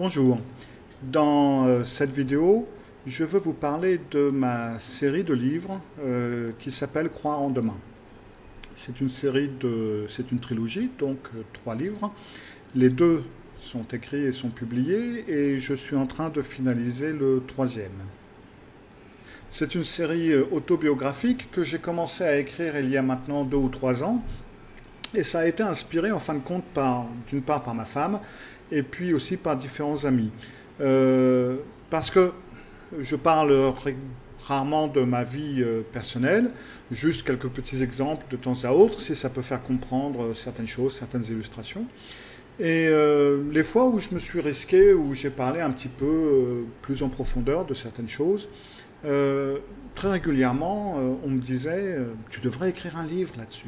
Bonjour, dans cette vidéo, je veux vous parler de ma série de livres qui s'appelle Croire en demain. C'est une trilogie, donc 3 livres. Les 2 sont écrits et sont publiés et je suis en train de finaliser le 3e. C'est une série autobiographique que j'ai commencé à écrire il y a maintenant 2 ou 3 ans. Et ça a été inspiré en fin de compte d'une part par ma femme et puis aussi par différents amis. Parce que je parle rarement de ma vie personnelle, juste quelques petits exemples de temps à autre, si ça peut faire comprendre certaines choses, certaines illustrations. Et les fois où je me suis risqué, où j'ai parlé un petit peu plus en profondeur de certaines choses, très régulièrement, on me disait « tu devrais écrire un livre là-dessus ».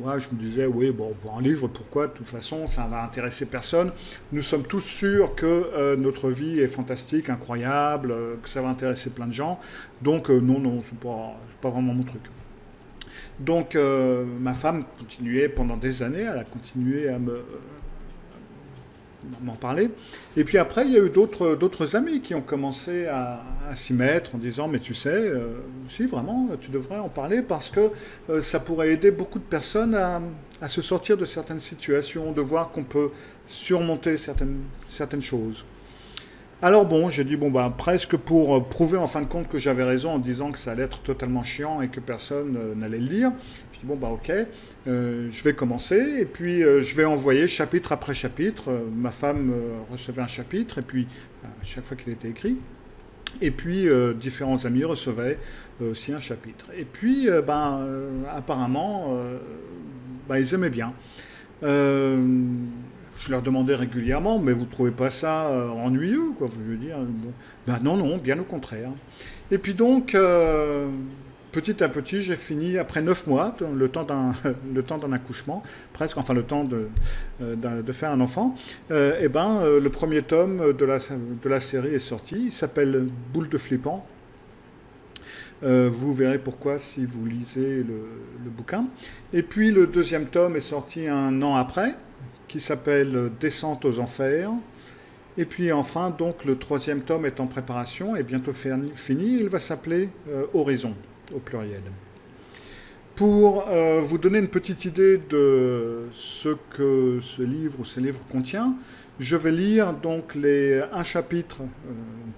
Moi, je me disais, oui, bon, un livre, pourquoi? De toute façon, ça va intéresser personne. Nous sommes tous sûrs que notre vie est fantastique, incroyable, que ça va intéresser plein de gens. Donc, non, c'est pas vraiment mon truc. Donc, ma femme continuait pendant des années, elle a continué à m'en parler. Et puis après, il y a eu d'autres amis qui ont commencé à s'y mettre en disant « mais tu sais, si vraiment, tu devrais en parler parce que ça pourrait aider beaucoup de personnes à se sortir de certaines situations, de voir qu'on peut surmonter certaines choses ». Alors bon, j'ai dit, bon, bah, presque pour prouver en fin de compte que j'avais raison en disant que ça allait être totalement chiant et que personne n'allait le lire. Je dis, bon, bah, ok, je vais commencer et puis je vais envoyer chapitre après chapitre. Ma femme recevait un chapitre et puis à chaque fois qu'il était écrit. Et puis différents amis recevaient aussi un chapitre. Et puis, apparemment, ils aimaient bien. Je leur demandais régulièrement, mais vous ne trouvez pas ça ennuyeux, quoi, je veux dire. Ben non, bien au contraire. Et puis donc, petit à petit, j'ai fini, après 9 mois, le temps d'un accouchement, presque, enfin le temps de faire un enfant, le premier tome de la série est sorti, il s'appelle Boule de flippant. Vous verrez pourquoi si vous lisez le bouquin. Et puis le 2e tome est sorti un an après, qui s'appelle Descente aux enfers. Et puis enfin, donc, le 3e tome est en préparation et bientôt fini. Il va s'appeler Horizon, au pluriel. Pour vous donner une petite idée de ce que ce livre ou ces livres contient, je vais lire donc une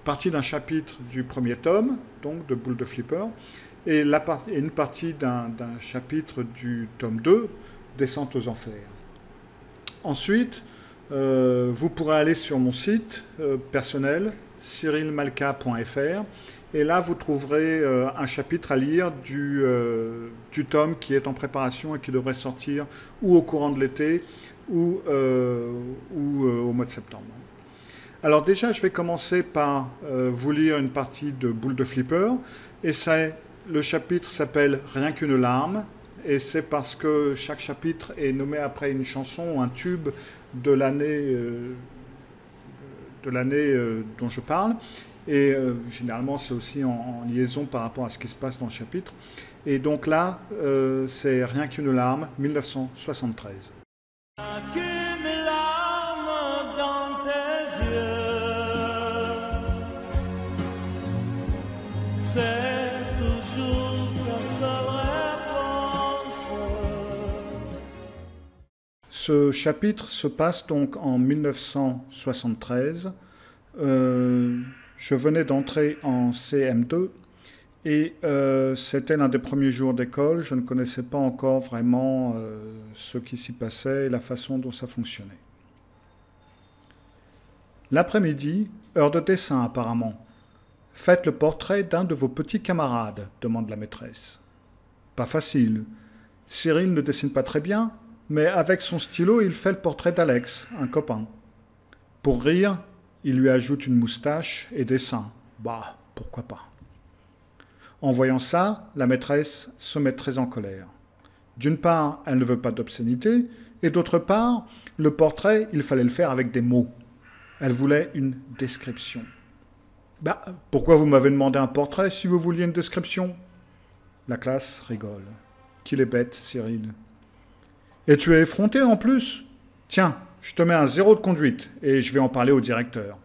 partie d'un chapitre du 1er tome, donc de Boule de Flipper, et une partie d'un chapitre du tome 2, Descente aux enfers. Ensuite, vous pourrez aller sur mon site personnel, cyrilmalka.fr, et là vous trouverez un chapitre à lire du tome qui est en préparation et qui devrait sortir ou au courant de l'été ou au mois de septembre. Alors déjà, je vais commencer par vous lire une partie de Boule de Flipper, et le chapitre s'appelle « Rien qu'une larme ». Et c'est parce que chaque chapitre est nommé après une chanson ou un tube de l'année dont je parle. Et généralement, c'est aussi en liaison par rapport à ce qui se passe dans le chapitre. Et donc là, c'est Rien qu'une larme, 1973. Qu'une larme dans tes yeux, c'est toujours ta seule réponse. Ce chapitre se passe donc en 1973. Je venais d'entrer en CM2 et c'était l'un des premiers jours d'école. Je ne connaissais pas encore vraiment ce qui s'y passait et la façon dont ça fonctionnait. L'après-midi, heure de dessin apparemment. Faites le portrait d'un de vos petits camarades, demande la maîtresse. Pas facile. Cyril ne dessine pas très bien, mais avec son stylo, il fait le portrait d'Alex, un copain. Pour rire, il lui ajoute une moustache et des seins. Bah, pourquoi pas. En voyant ça, la maîtresse se met très en colère. D'une part, elle ne veut pas d'obscénité, et d'autre part, le portrait, il fallait le faire avec des mots. Elle voulait une description. Bah, pourquoi vous m'avez demandé un portrait si vous vouliez une description? La classe rigole. Qu'il est bête, Cyril. Et tu es effronté en plus? Tiens, je te mets un 0 de conduite et je vais en parler au directeur.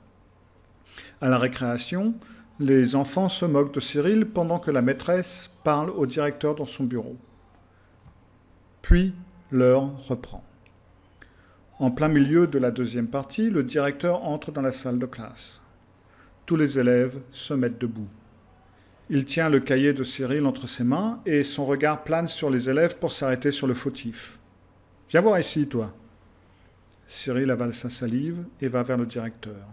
À la récréation, les enfants se moquent de Cyril pendant que la maîtresse parle au directeur dans son bureau. Puis, l'heure reprend. En plein milieu de la deuxième partie, le directeur entre dans la salle de classe. Tous les élèves se mettent debout. Il tient le cahier de Cyril entre ses mains et son regard plane sur les élèves pour s'arrêter sur le fautif. « Viens voir ici, toi !» Cyril avale sa salive et va vers le directeur.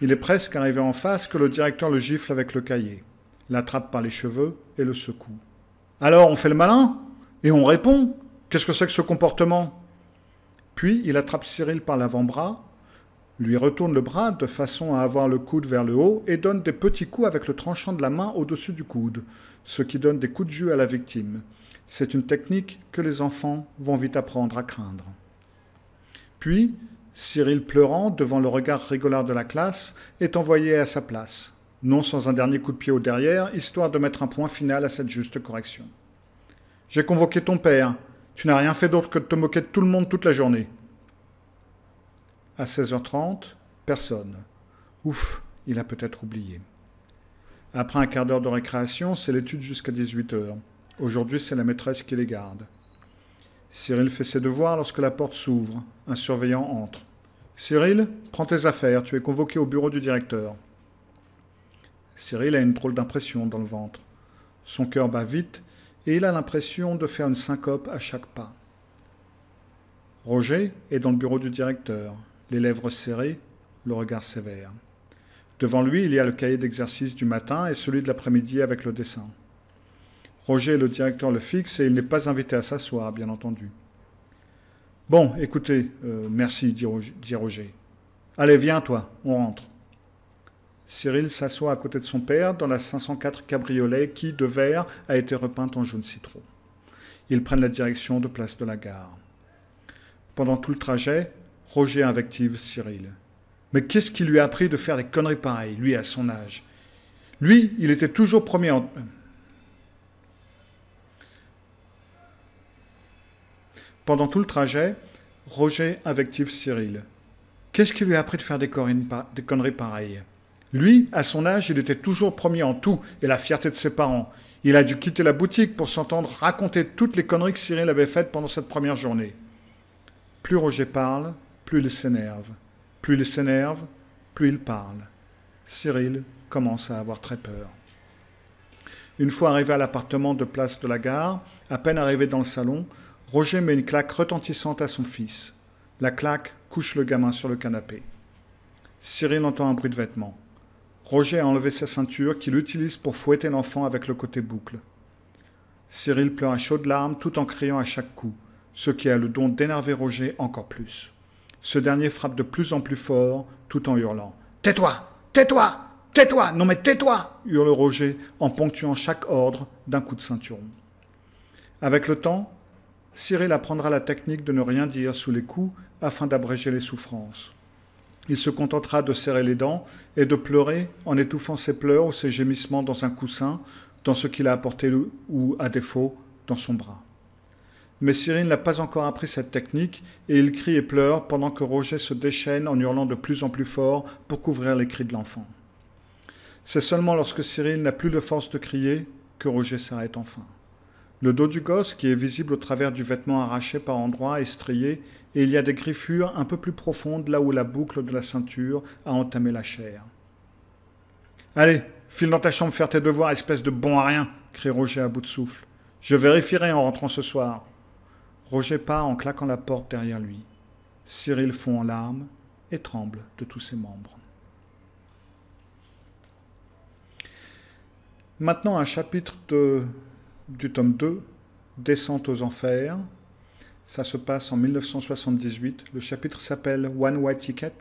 Il est presque arrivé en face que le directeur le gifle avec le cahier, l'attrape par les cheveux et le secoue. « Alors, on fait le malin ? Et on répond ? Qu'est-ce que c'est que ce comportement ?» Puis, il attrape Cyril par l'avant-bras, lui retourne le bras de façon à avoir le coude vers le haut et donne des petits coups avec le tranchant de la main au-dessus du coude, ce qui donne des coups de jus à la victime. C'est une technique que les enfants vont vite apprendre à craindre. Puis, Cyril, pleurant devant le regard rigolard de la classe, est envoyé à sa place, non sans un dernier coup de pied au derrière, histoire de mettre un point final à cette juste correction. « J'ai convoqué ton père. Tu n'as rien fait d'autre que de te moquer de tout le monde toute la journée. » À 16h30, personne. Ouf, il a peut-être oublié. Après un quart d'heure de récréation, c'est l'étude jusqu'à 18h. Aujourd'hui, c'est la maîtresse qui les garde. Cyril fait ses devoirs lorsque la porte s'ouvre. Un surveillant entre. « Cyril, prends tes affaires, tu es convoqué au bureau du directeur. » Cyril a une drôle d'impression dans le ventre. Son cœur bat vite et il a l'impression de faire une syncope à chaque pas. Roger est dans le bureau du directeur, les lèvres serrées, le regard sévère. Devant lui, il y a le cahier d'exercice du matin et celui de l'après-midi avec le dessin. Roger et le directeur le fixent et il n'est pas invité à s'asseoir, bien entendu. « Bon, écoutez, merci, dit Roger. Allez, viens, toi, on rentre. » Cyril s'assoit à côté de son père dans la 504 cabriolet qui, de vert, a été repeinte en jaune citron. Ils prennent la direction de Place de la Gare. Pendant tout le trajet, Roger invective Cyril. Mais qu'est-ce qui lui a appris de faire des conneries pareilles, lui, à son âge ? Lui, il était toujours premier en... Pendant tout le trajet, Roger invective Cyril. Qu'est-ce qui lui a appris de faire des conneries pareilles ? Lui, à son âge, il était toujours premier en tout et la fierté de ses parents. Il a dû quitter la boutique pour s'entendre raconter toutes les conneries que Cyril avait faites pendant cette première journée. Plus Roger parle, plus il s'énerve. Plus il s'énerve, plus il parle. Cyril commence à avoir très peur. Une fois arrivé à l'appartement de Place de la Gare, à peine arrivé dans le salon, Roger met une claque retentissante à son fils. La claque couche le gamin sur le canapé. Cyril entend un bruit de vêtements. Roger a enlevé sa ceinture qu'il utilise pour fouetter l'enfant avec le côté boucle. Cyril pleure à chaudes larmes tout en criant à chaque coup, ce qui a le don d'énerver Roger encore plus. Ce dernier frappe de plus en plus fort tout en hurlant. « Tais-toi ! Tais-toi ! Tais-toi ! Non mais tais-toi !» hurle Roger en ponctuant chaque ordre d'un coup de ceinturon. Avec le temps, Cyril apprendra la technique de ne rien dire sous les coups afin d'abréger les souffrances. Il se contentera de serrer les dents et de pleurer en étouffant ses pleurs ou ses gémissements dans un coussin, dans ce qu'il a apporté ou, à défaut, dans son bras. Mais Cyril n'a pas encore appris cette technique et il crie et pleure pendant que Roger se déchaîne en hurlant de plus en plus fort pour couvrir les cris de l'enfant. C'est seulement lorsque Cyril n'a plus de force de crier que Roger s'arrête enfin. Le dos du gosse, qui est visible au travers du vêtement arraché par endroits, est strié, et il y a des griffures un peu plus profondes là où la boucle de la ceinture a entamé la chair. « Allez, file dans ta chambre faire tes devoirs, espèce de bon à rien !» crie Roger à bout de souffle. « Je vérifierai en rentrant ce soir. » Roger part en claquant la porte derrière lui. Cyril fond en larmes et tremble de tous ses membres. Maintenant, un chapitre du tome 2, Descente aux enfers. Ça se passe en 1978. Le chapitre s'appelle One Way Ticket.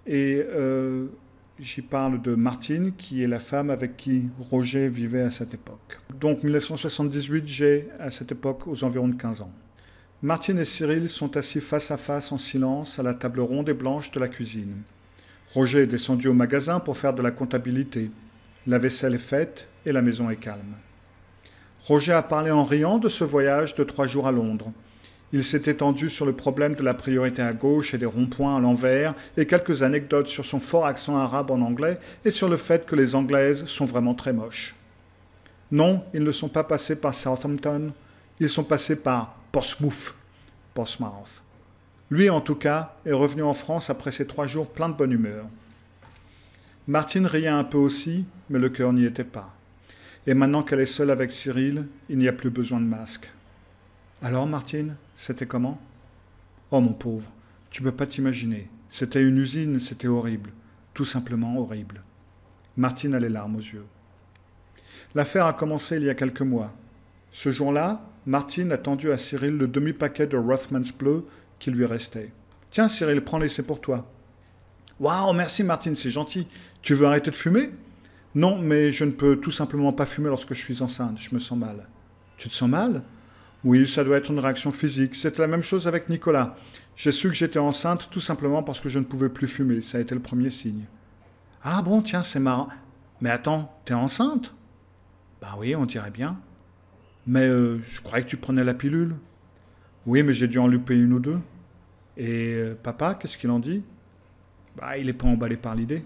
Et j'y parle de Martine, qui est la femme avec qui Roger vivait à cette époque. Donc 1978, j'ai à cette époque aux environs de 15 ans. Martine et Cyril sont assis face à face en silence à la table ronde et blanche de la cuisine. Roger est descendu au magasin pour faire de la comptabilité. La vaisselle est faite et la maison est calme. Roger a parlé en riant de ce voyage de 3 jours à Londres. Il s'est étendu sur le problème de la priorité à gauche et des ronds-points à l'envers et quelques anecdotes sur son fort accent arabe en anglais et sur le fait que les Anglaises sont vraiment très moches. Non, ils ne sont pas passés par Southampton, ils sont passés par Portsmouth. Lui, en tout cas, est revenu en France après ces 3 jours pleins de bonne humeur. Martine riait un peu aussi, mais le cœur n'y était pas. Et maintenant qu'elle est seule avec Cyril, il n'y a plus besoin de masque. Alors, Martine, c'était comment? Oh, mon pauvre, tu peux pas t'imaginer. C'était une usine, c'était horrible. Tout simplement horrible. Martine a les larmes aux yeux. L'affaire a commencé il y a quelques mois. Ce jour-là, Martine a tendu à Cyril le demi-paquet de Rothmans Bleu qui lui restait. « Tiens, Cyril, prends-les, c'est pour toi. »« Waouh, merci Martine, c'est gentil. Tu veux arrêter de fumer ?»« Non, mais je ne peux tout simplement pas fumer lorsque je suis enceinte. Je me sens mal. »« Tu te sens mal ?»« Oui, ça doit être une réaction physique. C'était la même chose avec Nicolas. J'ai su que j'étais enceinte tout simplement parce que je ne pouvais plus fumer. Ça a été le premier signe. »« Ah bon, tiens, c'est marrant. Mais attends, t'es enceinte ?»« Ben oui, on dirait bien. »« Mais je croyais que tu prenais la pilule. »« Oui, mais j'ai dû en louper une ou deux. » Et papa, qu'est-ce qu'il en dit? Bah, il n'est pas emballé par l'idée.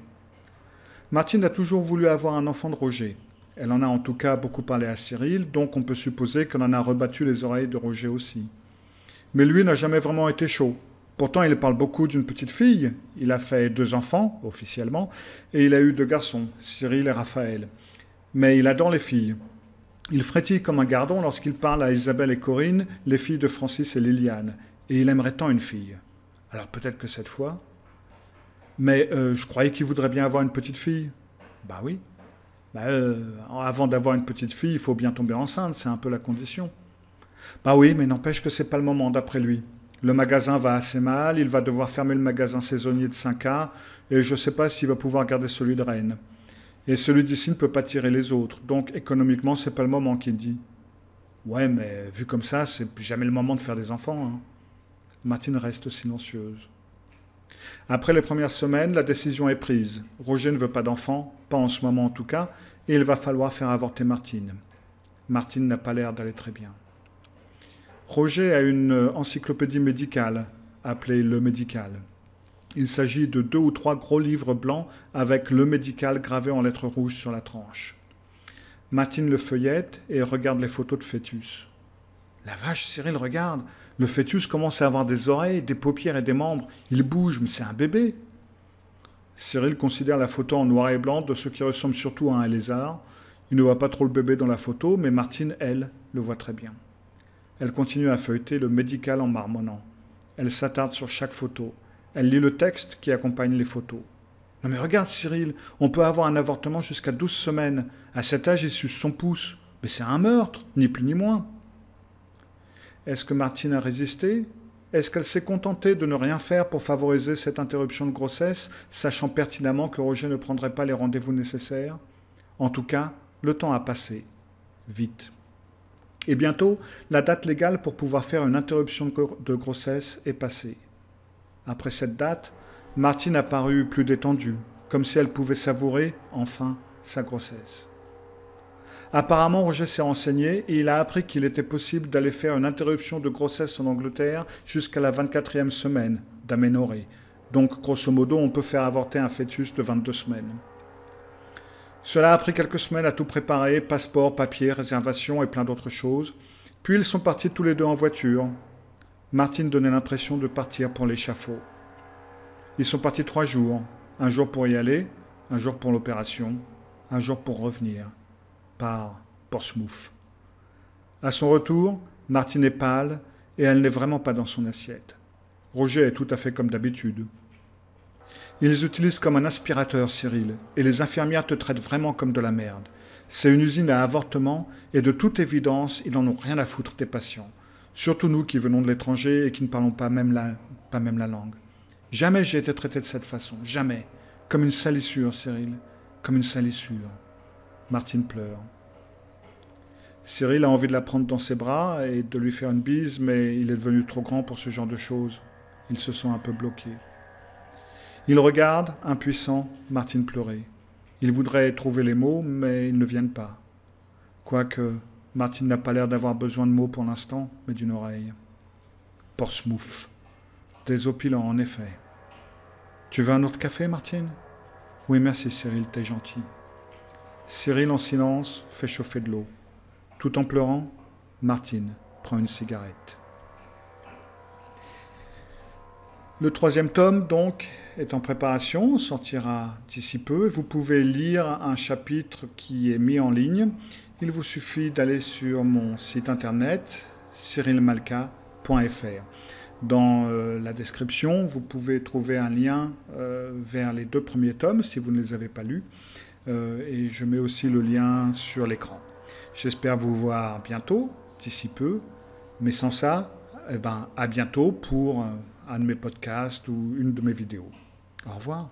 Martine a toujours voulu avoir un enfant de Roger. Elle en a en tout cas beaucoup parlé à Cyril, donc on peut supposer qu'elle en a rebattu les oreilles de Roger aussi. Mais lui n'a jamais vraiment été chaud. Pourtant, il parle beaucoup d'une petite fille. Il a fait 2 enfants, officiellement, et il a eu 2 garçons, Cyril et Raphaël. Mais il adore les filles. Il frétille comme un gardon lorsqu'il parle à Isabelle et Corinne, les filles de Francis et Liliane. Et il aimerait tant une fille. Alors peut-être que cette fois... Mais je croyais qu'il voudrait bien avoir une petite fille. Bah oui. Bah, avant d'avoir une petite fille, il faut bien tomber enceinte, c'est un peu la condition. Bah oui, mais n'empêche que c'est pas le moment d'après lui. Le magasin va assez mal, il va devoir fermer le magasin saisonnier de 5A, et je ne sais pas s'il va pouvoir garder celui de Rennes. Et celui d'ici ne peut pas tirer les autres, donc économiquement, c'est pas le moment, qu'il dit. Ouais, mais vu comme ça, c'est jamais le moment de faire des enfants, hein. Martine reste silencieuse. Après les premières semaines, la décision est prise. Roger ne veut pas d'enfant, pas en ce moment en tout cas, et il va falloir faire avorter Martine. Martine n'a pas l'air d'aller très bien. Roger a une encyclopédie médicale, appelée Le Médical. Il s'agit de 2 ou 3 gros livres blancs avec Le Médical gravé en lettres rouges sur la tranche. Martine le feuillette et regarde les photos de fœtus. La vache, Cyril, regarde. Le fœtus commence à avoir des oreilles, des paupières et des membres. Il bouge, mais c'est un bébé. Cyril considère la photo en noir et blanc de ce qui ressemble surtout à un lézard. Il ne voit pas trop le bébé dans la photo, mais Martine, elle, le voit très bien. Elle continue à feuilleter Le Médical en marmonnant. Elle s'attarde sur chaque photo. Elle lit le texte qui accompagne les photos. Non mais regarde Cyril, on peut avoir un avortement jusqu'à 12 semaines. À cet âge, il suce son pouce. Mais c'est un meurtre, ni plus ni moins. Est-ce que Martine a résisté? Est-ce qu'elle s'est contentée de ne rien faire pour favoriser cette interruption de grossesse, sachant pertinemment que Roger ne prendrait pas les rendez-vous nécessaires? En tout cas, le temps a passé. Vite. Et bientôt, la date légale pour pouvoir faire une interruption de grossesse est passée. Après cette date, Martine a paru plus détendue, comme si elle pouvait savourer, enfin, sa grossesse. Apparemment, Roger s'est renseigné et il a appris qu'il était possible d'aller faire une interruption de grossesse en Angleterre jusqu'à la 24e semaine d'aménorrhée. Donc, grosso modo, on peut faire avorter un fœtus de 22 semaines. Cela a pris quelques semaines à tout préparer, passeport, papier, réservation et plein d'autres choses. Puis ils sont partis tous les 2 en voiture. Martine donnait l'impression de partir pour l'échafaud. Ils sont partis 3 jours. Un jour pour y aller, un jour pour l'opération, un jour pour revenir. Par Portsmouth. À son retour, Martine est pâle et elle n'est vraiment pas dans son assiette. Roger est tout à fait comme d'habitude. Ils les utilisent comme un aspirateur, Cyril, et les infirmières te traitent vraiment comme de la merde. C'est une usine à avortement et de toute évidence, ils n'en ont rien à foutre des patients. Surtout nous qui venons de l'étranger et qui ne parlons pas même la langue. Jamais j'ai été traité de cette façon, jamais. Comme une salissure, Cyril, comme une salissure. Martine pleure. Cyril a envie de la prendre dans ses bras et de lui faire une bise, mais il est devenu trop grand pour ce genre de choses. Il se sent un peu bloqué. Il regarde, impuissant, Martine pleurer. Il voudrait trouver les mots, mais ils ne viennent pas. Quoique, Martine n'a pas l'air d'avoir besoin de mots pour l'instant, mais d'une oreille. Portsmouth. Désopilant, en effet. Tu veux un autre café, Martine? Oui, merci, Cyril, t'es gentil. Cyril, en silence, fait chauffer de l'eau. Tout en pleurant, Martine prend une cigarette. Le 3e tome, donc, est en préparation, sortira d'ici peu. Vous pouvez lire un chapitre qui est mis en ligne. Il vous suffit d'aller sur mon site internet, cyrilmalka.fr. Dans la description, vous pouvez trouver un lien vers les 2 premiers tomes, si vous ne les avez pas lus. Et je mets aussi le lien sur l'écran. J'espère vous voir bientôt, d'ici peu. Mais sans ça, à bientôt pour un de mes podcasts ou une de mes vidéos. Au revoir.